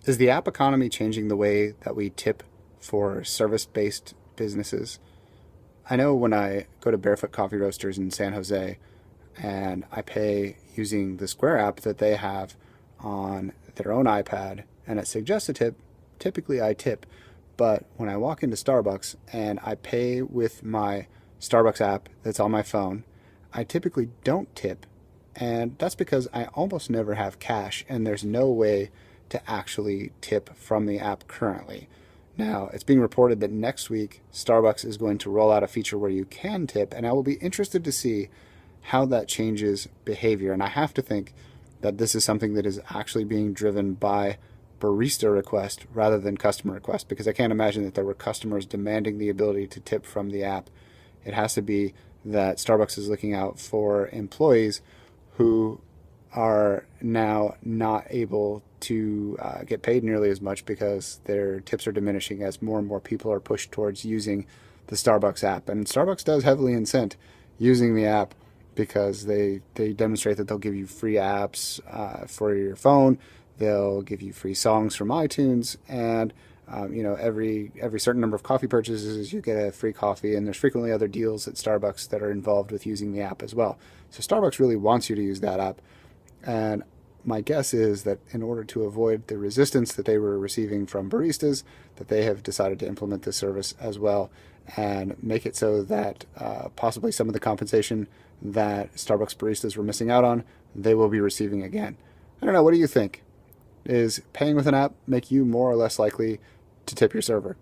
Is the app economy changing the way that we tip for service-based businesses? I know when I go to Barefoot Coffee Roasters in San Jose and I pay using the Square app that they have on their own iPad and it suggests a tip, typically I tip. But when I walk into Starbucks and I pay with my Starbucks app that's on my phone, I typically don't tip. And that's because I almost never have cash and there's no way to actually tip from the app currently. Now, it's being reported that next week Starbucks is going to roll out a feature where you can tip, and I will be interested to see how that changes behavior. And I have to think that this is something that is actually being driven by barista request rather than customer request, because I can't imagine that there were customers demanding the ability to tip from the app. It has to be that Starbucks is looking out for employees who are now not able to get paid nearly as much because their tips are diminishing as more and more people are pushed towards using the Starbucks app. And Starbucks does heavily incent using the app because they demonstrate that they'll give you free apps for your phone. They'll give you free songs from iTunes, and every certain number of coffee purchases, you get a free coffee. And there's frequently other deals at Starbucks that are involved with using the app as well. So Starbucks really wants you to use that app. And my guess is that in order to avoid the resistance that they were receiving from baristas, that they have decided to implement this service as well and make it so that possibly some of the compensation that Starbucks baristas were missing out on, they will be receiving again. I don't know. What do you think? Is paying with an app make you more or less likely to tip your server?